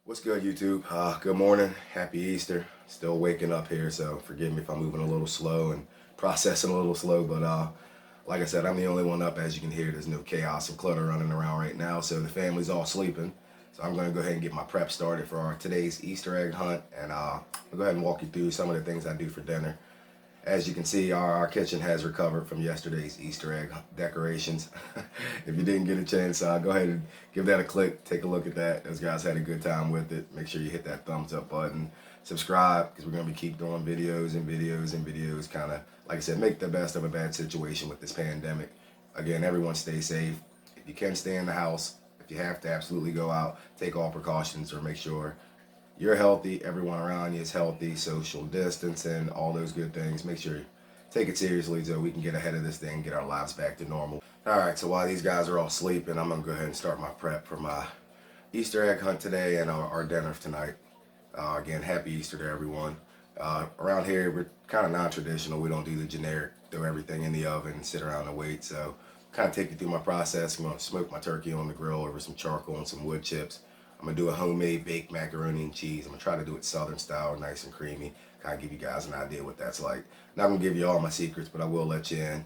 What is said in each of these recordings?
What's good, YouTube? Good morning. Happy Easter. Still waking up here, so forgive me if I'm moving a little slow and processing a little slow. But like I said, I'm the only one up. As you can hear, there's no chaos and clutter running around right now, so the family's all sleeping. So I'm going to go ahead and get my prep started for our today's Easter egg hunt, and I'll go ahead and walk you through some of the things I do for dinner. As you can see, our kitchen has recovered from yesterday's Easter egg decorations. If you didn't get a chance, go ahead and give that a click. Take a look at that. Those guys had a good time with it. Make sure you hit that thumbs up button. Subscribe, because we're going to be keep doing videos and videos and videos. Kind of, like I said, make the best of a bad situation with this pandemic. Again, everyone stay safe. If you can stay in the house, if you have to absolutely go out, take all precautions or make sure you're healthy, everyone around you is healthy, social distancing, all those good things. Make sure you take it seriously so we can get ahead of this thing and get our lives back to normal. All right, so while these guys are all sleeping, I'm gonna go ahead and start my prep for my Easter egg hunt today and our dinner tonight. Again, happy Easter to everyone. Around here, we're kind of non-traditional. We don't do the generic, throw everything in the oven and sit around and wait. So kind of take you through my process. I'm gonna smoke my turkey on the grill over some charcoal and some wood chips. I'm gonna do a homemade baked macaroni and cheese. I'm gonna try to do it Southern style, nice and creamy. Kind of give you guys an idea what that's like. Not gonna give you all my secrets, but I will let you in.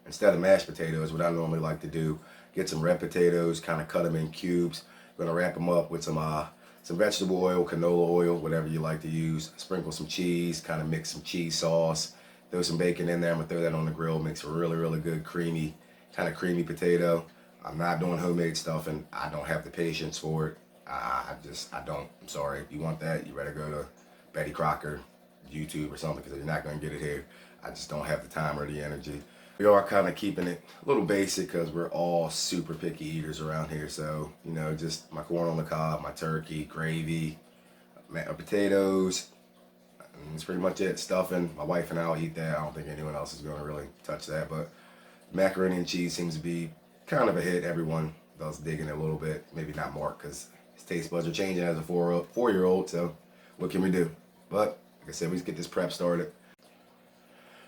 Instead of mashed potatoes, what I normally like to do, get some red potatoes, kind of cut them in cubes. I'm gonna wrap them up with some vegetable oil, canola oil, whatever you like to use. Sprinkle some cheese, kind of mix some cheese sauce. Throw some bacon in there. I'm gonna throw that on the grill. Makes a really, really good creamy, kind of creamy potato. I'm not doing homemade stuffing. I don't have the patience for it. I don't. I'm sorry. If you want that, you better go to Betty Crocker, YouTube or something, because you're not going to get it here. I just don't have the time or the energy. We are kind of keeping it a little basic because we're all super picky eaters around here. So, just my corn on the cob, my turkey, gravy, potatoes, and that's pretty much it. Stuffing. My wife and I will eat that. I don't think anyone else is going to really touch that. But macaroni and cheese seems to be kind of a hit. Everyone does digging it a little bit. Maybe not Mark, because his taste buds are changing as a four-year-old. So what can we do? But like I said, we just get this prep started.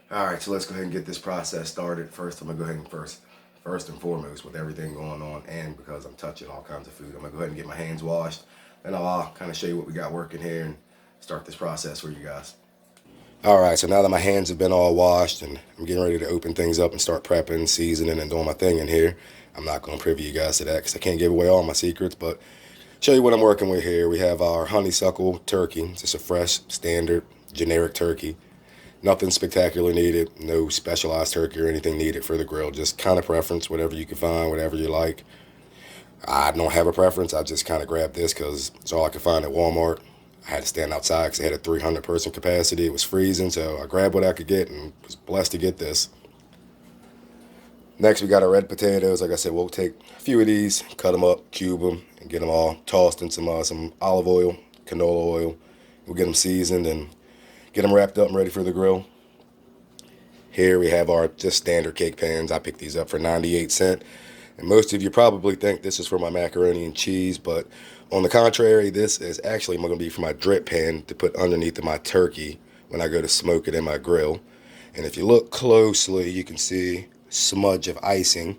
All right, so let's go ahead and get this process started. First, I'm gonna go ahead and first and foremost, with everything going on, and because I'm touching all kinds of food, I'm gonna go ahead and get my hands washed. Then I'll kind of show you what we got working here and start this process for you guys. All right, so now that my hands have been all washed and I'm getting ready to open things up and start prepping, seasoning, and doing my thing in here, I'm not going to privy you guys to that because I can't give away all my secrets, but show you what I'm working with here. We have our honeysuckle turkey. It's just a fresh, standard, generic turkey. Nothing spectacular needed, no specialized turkey or anything needed for the grill, just kind of preference, whatever you can find, whatever you like. I don't have a preference. I just kind of grabbed this because it's all I could find at Walmart. I had to stand outside because it had a 300-person capacity. It was freezing, so I grabbed what I could get and was blessed to get this. Next, we got our red potatoes. Like I said, we'll take a few of these, cut them up, cube them, and get them all tossed in some olive oil, canola oil. We'll get them seasoned and get them wrapped up and ready for the grill. Here we have our just standard cake pans. I picked these up for 98 cents. And most of you probably think this is for my macaroni and cheese, but on the contrary, this is actually going to be for my drip pan to put underneath of my turkey when I go to smoke it in my grill. And if you look closely, you can see a smudge of icing.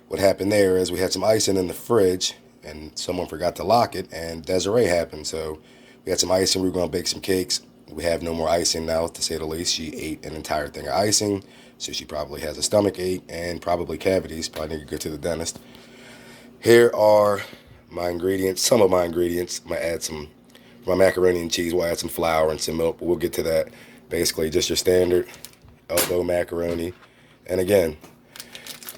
What happened there is we had some icing in the fridge, and someone forgot to lock it, and Desiree happened. So we had some icing. We were going to bake some cakes. We have no more icing now, to say the least. She ate an entire thing of icing, so she probably has a stomach ache and probably cavities. Probably need to go to the dentist. Here are my ingredients, some of my ingredients. I'm going to add some, for my macaroni and cheese, we'll add some flour and some milk, but we'll get to that. Basically, just your standard elbow macaroni. And again,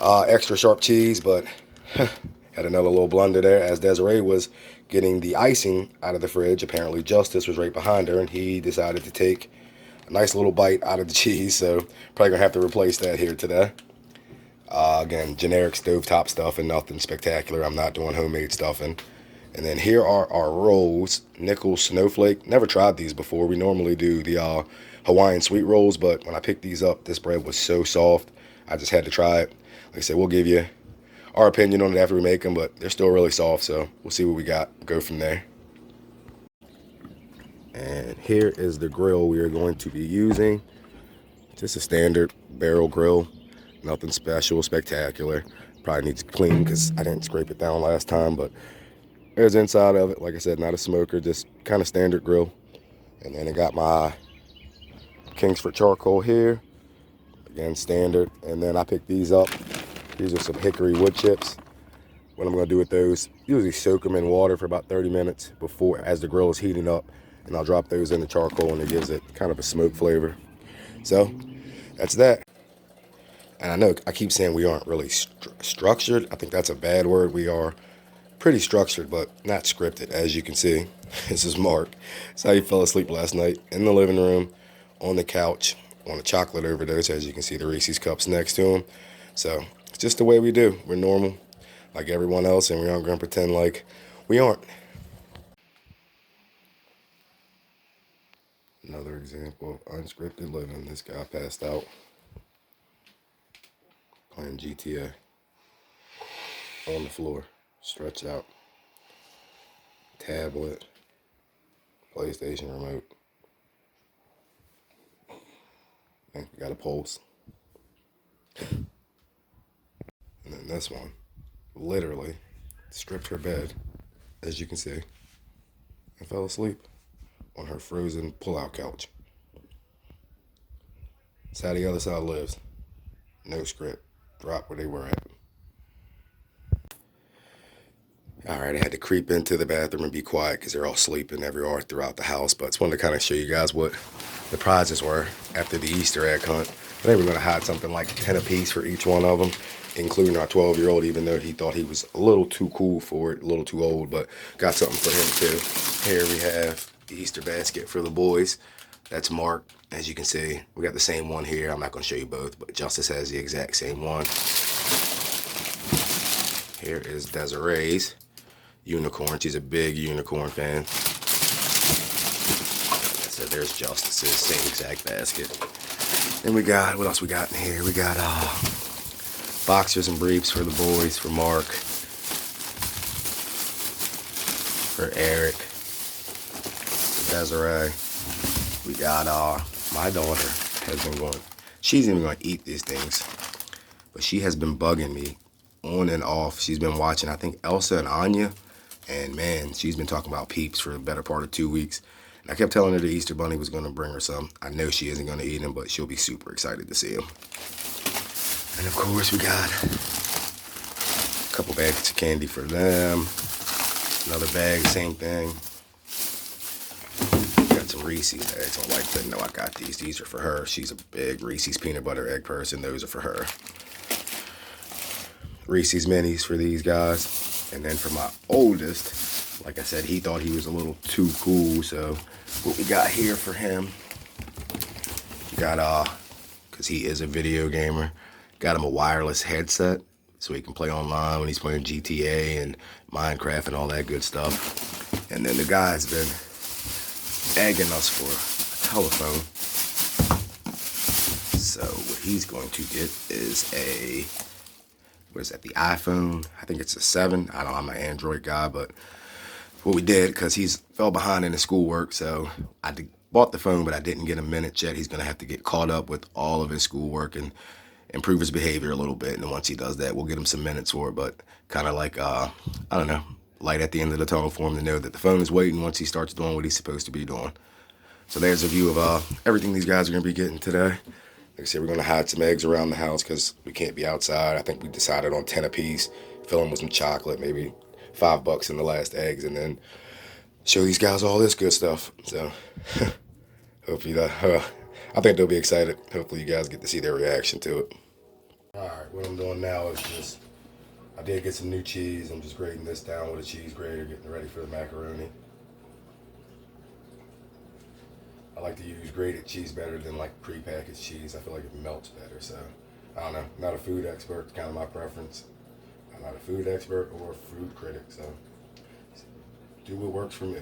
extra sharp cheese, but had another little blunder there as Desiree was getting the icing out of the fridge. Apparently, Justice was right behind her, and he decided to take a nice little bite out of the cheese, so probably going to have to replace that here today. Again, generic stovetop stuff and nothing spectacular. I'm not doing homemade stuffing. And then here are our rolls, nickel snowflake. Never tried these before. We normally do the Hawaiian sweet rolls, but when I picked these up, this bread was so soft, I just had to try it. Like I said, we'll give you our opinion on it after we make them, but they're still really soft, so we'll see what we got. Go from there. And here is the grill we are going to be using. Just a standard barrel grill. Nothing special, spectacular. Probably needs to clean because I didn't scrape it down last time, but There's the inside of it. Like I said, not a smoker, just kind of standard grill. And then I got my Kingsford charcoal here. Again, standard. And then I picked these up. These are some hickory wood chips. What I'm going to do with those, usually soak them in water for about 30 minutes before, as the grill is heating up. And I'll drop those in the charcoal, and it gives it kind of a smoke flavor. So that's that. And I know I keep saying we aren't really structured. I think that's a bad word. We are pretty structured, but not scripted, as you can see. This is Mark. That's how he fell asleep last night, in the living room, on the couch, on a chocolate overdose. As you can see, the Reese's cups next to him. So it's just the way we do. We're normal, like everyone else, and we aren't going to pretend like we aren't. Another example of unscripted living. This guy passed out playing GTA on the floor, stretched out, tablet, PlayStation remote. And we got a pulse. And then this one, literally stripped her bed, as you can see, and fell asleep on her frozen pull-out couch. That's how the other side lives. No script. Drop where they were at. All right, I had to creep into the bathroom and be quiet because they're all sleeping everywhere throughout the house. But I just wanted to kind of show you guys what the prizes were after the Easter egg hunt. I think we're going to hide something like 10 apiece for each one of them, including our 12-year-old, even though he thought he was a little too cool for it, a little too old, but got something for him too. Here we have the Easter basket for the boys. That's Mark. As you can see, we got the same one here. I'm not going to show you both, but Justice has the exact same one. Here is Desiree's unicorn. She's a big unicorn fan. Like I said, there's Justice's same exact basket. Then we got, what else we got in here? We got boxers and briefs for the boys, for Mark, for Eric, for Desiree. We got my daughter has been going, she's even going to eat these things, but she has been bugging me on and off. She's been watching, I think, Elsa and Anya. And man, she's been talking about Peeps for the better part of 2 weeks. And I kept telling her the Easter Bunny was going to bring her some. I know she isn't going to eat them, but she'll be super excited to see them. And of course, we got a couple bags of candy for them. Another bag, same thing. Got some Reese's eggs. My wife didn't know I got these. These are for her. She's a big Reese's peanut butter egg person. Those are for her. Reese's minis for these guys. And then for my oldest, like I said, he thought he was a little too cool. So what we got here for him, we got, because he is a video gamer, got him a wireless headset so he can play online when he's playing GTA and Minecraft and all that good stuff. And then the guy's been egging us for a telephone. So what he's going to get is a, what is that, the iPhone? I think it's a 7. I don't know, I'm an Android guy, but what we did, because he's fell behind in his schoolwork, so I bought the phone, but I didn't get him minutes yet. He's going to have to get caught up with all of his schoolwork and improve his behavior a little bit. And then once he does that, we'll get him some minutes for it. But kind of like, I don't know, light at the end of the tunnel for him to know that the phone is waiting once he starts doing what he's supposed to be doing. So there's a view of everything these guys are going to be getting today. Like I said, we're going to hide some eggs around the house because we can't be outside. I think we decided on 10 apiece, fill them with some chocolate, maybe $5 in the last eggs, and then show these guys all this good stuff. So hopefully I think they'll be excited. Hopefully you guys get to see their reaction to it. All right, what I'm doing now is just, I did get some new cheese. I'm just grating this down with a cheese grater, getting ready for the macaroni. I like to use grated cheese better than like prepackaged cheese. I feel like it melts better. So I don't know. I'm not a food expert. It's kind of my preference. I'm not a food expert or a food critic. So do what works for me.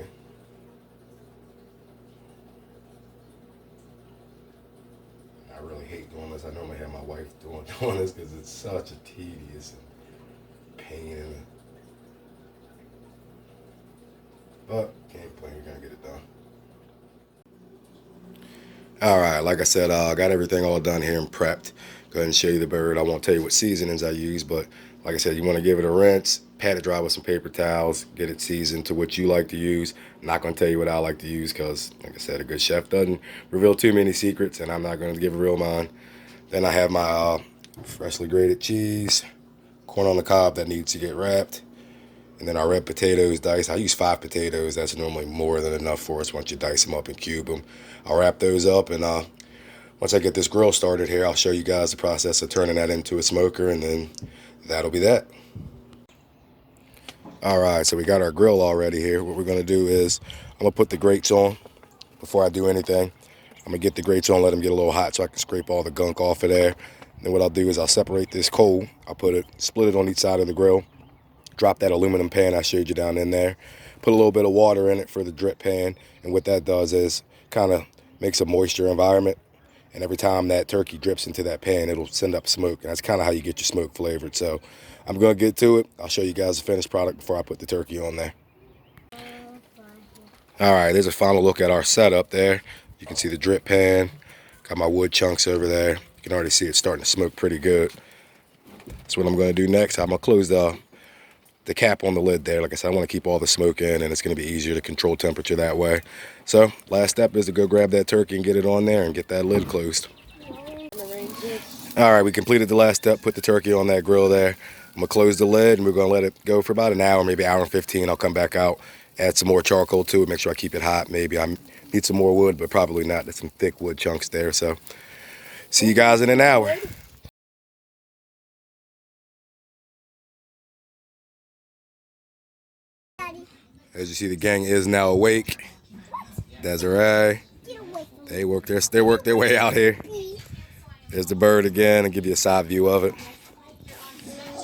I really hate doing this. I normally have my wife doing this because it's such a tedious and pain in it. But can't complain. You're gonna get it done. All right, like I said, I got everything all done here and prepped. Go ahead and show you the bird. I won't tell you what seasonings I use, but like I said, you want to give it a rinse, pat it dry with some paper towels, get it seasoned to what you like to use. I'm not going to tell you what I like to use because, like I said, a good chef doesn't reveal too many secrets, and I'm not going to give a real mine. Then I have my freshly grated cheese, corn on the cob that needs to get wrapped, and then our red potatoes diced. I use 5 potatoes. That's normally more than enough for us once you dice them up and cube them. I'll wrap those up, and once I get this grill started here, I'll show you guys the process of turning that into a smoker, and then that'll be that. Alright, so we got our grill already here. What we're going to do is I'm going to put the grates on before I do anything. I'm going to get the grates on, let them get a little hot so I can scrape all the gunk off of there. Then what I'll do is I'll separate this coal. I'll split it on each side of the grill. Drop that aluminum pan I showed you down in there. Put a little bit of water in it for the drip pan. And what that does is kind of makes a moisture environment. And every time that turkey drips into that pan, it'll send up smoke. And that's kind of how you get your smoke flavored. So I'm going to get to it. I'll show you guys the finished product before I put the turkey on there. All right, there's a final look at our setup there. You can see the drip pan. Got my wood chunks over there. You can already see it starting to smoke pretty good. That's what I'm going to do next. I'm going to close the cap on the lid there. Like I said, I want to keep all the smoke in, and it's going to be easier to control temperature that way. So last step is to go grab that turkey and get it on there and get that lid closed. All right, we completed the last step, put the turkey on that grill there. I'm going to close the lid, and we're going to let it go for about an hour, maybe an hour and 15. I'll come back out, add some more charcoal to it, make sure I keep it hot. Maybe I need some more wood, but probably not. There's some thick wood chunks there. So see you guys in an hour. As you see, the gang is now awake. Desiree, they work their way out here. There's the bird again. I'll give you a side view of it.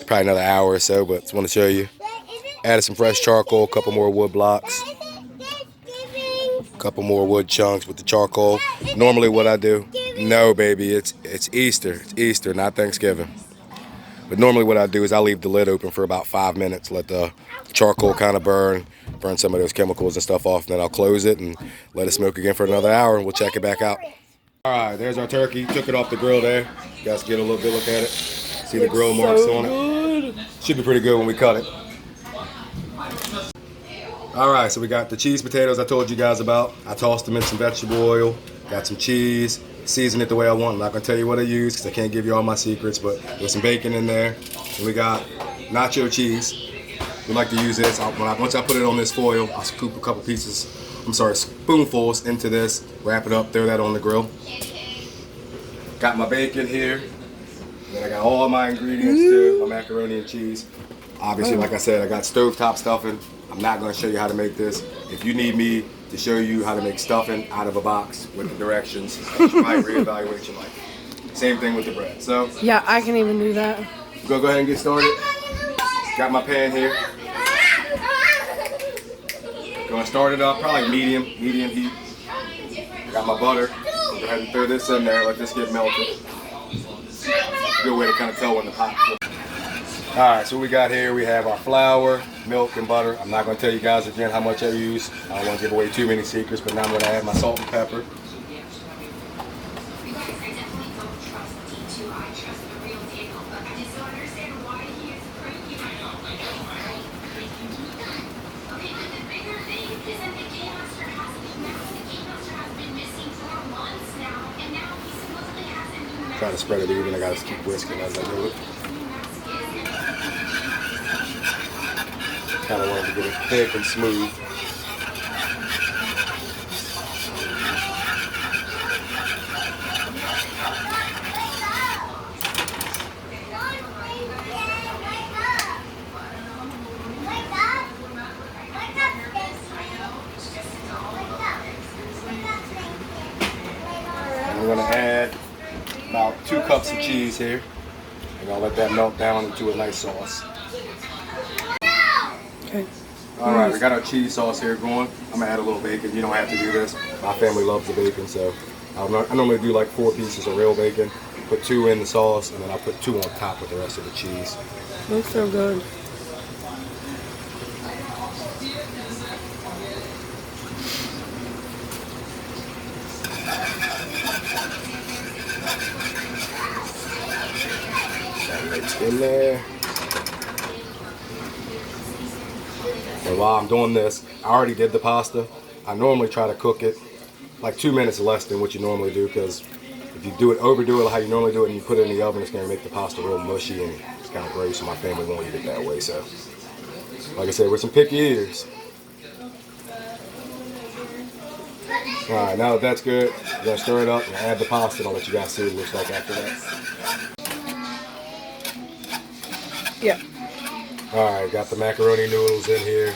Probably another hour or so, but just want to show you. Added some fresh charcoal, a couple more wood blocks, a couple more wood chunks with the charcoal. Normally what I do, no baby, it's Easter. It's Easter, not Thanksgiving. But normally what I do is I leave the lid open for about 5 minutes, let the charcoal kind of burn some of those chemicals and stuff off, and then I'll close it and let it smoke again for another hour, and we'll check it back out. All right, there's our turkey. Took it off the grill there. You guys get a little good look at it. See the grill marks on it. Should be pretty good when we cut it. All right, so we got the cheese potatoes I told you guys about. I tossed them in some vegetable oil. Got some cheese. Seasoned it the way I want. I'm not going to tell you what I use because I can't give you all my secrets, but there's some bacon in there. And we got nacho cheese. We like to use this. Once I put it on this foil, I'll scoop a couple spoonfuls into this, wrap it up, throw that on the grill. Got my bacon here. Then I got all my ingredients too, my macaroni and cheese. Obviously, like I said, I got stovetop stuffing. I'm not going to show you how to make this. If you need me to show you how to make stuffing out of a box with the directions, you might reevaluate your life. Same thing with the bread. So yeah, I can even do that. Go ahead and get started. Got my pan here. Gonna start it up, probably medium heat. Got my butter. Go ahead and throw this in there, let this get melted. Good way to kind of tell when the pot. Alright, so what we got here, we have our flour, milk, and butter. I'm not going to tell you guys again how much I use. I don't want to give away too many secrets, but now I'm going to add my salt and pepper. Try to spread it even. I gotta keep whisking as I do it. Kind of want to get it thick and smooth. And I'm gonna add about 2 cups of cheese here. And I'll let that melt down into a nice sauce. Okay. Alright, we got our cheese sauce here going. I'm gonna add a little bacon. You don't have to do this. My family loves the bacon, so I normally do like 4 pieces of real bacon. Put 2 in the sauce, and then I'll put 2 on top with the rest of the cheese. Looks so good. That mixed in there. And while I'm doing this, I already did the pasta. I normally try to cook it like 2 minutes less than what you normally do, because if you overdo it how you normally do it and you put it in the oven, it's gonna make the pasta real mushy and it's kind of gross, so my family won't eat it that way. So, like I said, we're some picky eaters. All right, now that that's good, you're gonna stir it up and add the pasta, and I'll let you guys see what it looks like after that. Yeah. All right, got the macaroni noodles in here.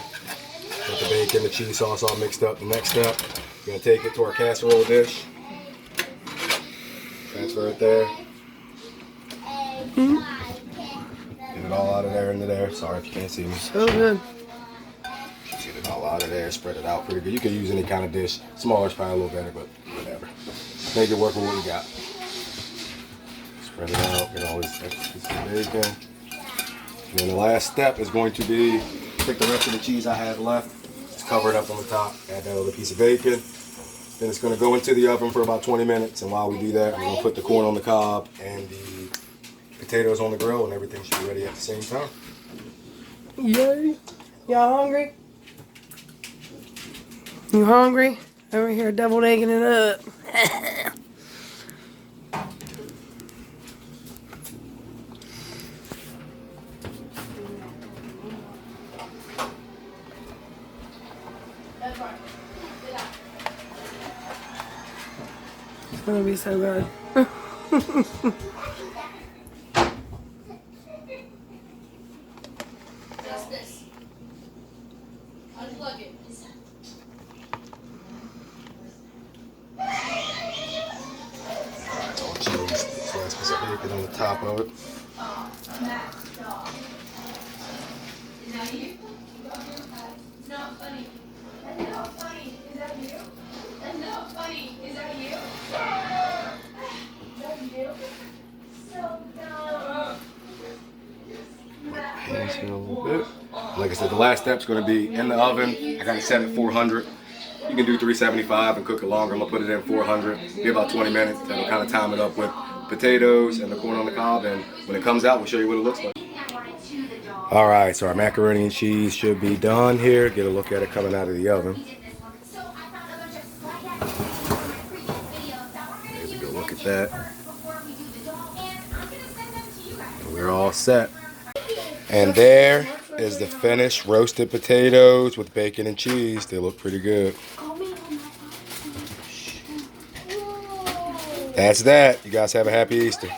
Got the bacon, the cheese sauce all mixed up. The next step, we're gonna take it to our casserole dish. Transfer it there. Get it all out of there into there. Sorry if you can't see me. So good. Get it all out of there. Spread it out pretty good. You can use any kind of dish. Smaller is probably a little better, but whatever. Make it work with what you got. Spread it out. Get all this extra piece of bacon. And then the last step is going to be take the rest of the cheese I have left. Just cover it up on the top. Add that other piece of bacon. Then it's going to go into the oven for about 20 minutes. And while we do that, we're going to put the corn on the cob and the potatoes on the grill, and everything should be ready at the same time. Yay. Y'all hungry? You hungry? Over here double egging it up. It's gonna be so good. This. Unplug it. All cheese. So let's put some bacon on the top of it. Is that you? It's not funny. That's not funny. Is that you? That's not funny. Is that you? Is that you? So dumb. Hands here a little bit. Like I said, the last step's going to be in the oven. I got it set at 400. You can do 375 and cook it longer. I'm going to put it in 400. Be about 20 minutes. That'll kind of time it up with potatoes and the corn on the cob. And when it comes out, we'll show you what it looks like. All right, so our macaroni and cheese should be done here. Get a look at it coming out of the oven. There's a good look at that. And we're all set. And there is the finished roasted potatoes with bacon and cheese. They look pretty good. That's that. You guys have a happy Easter.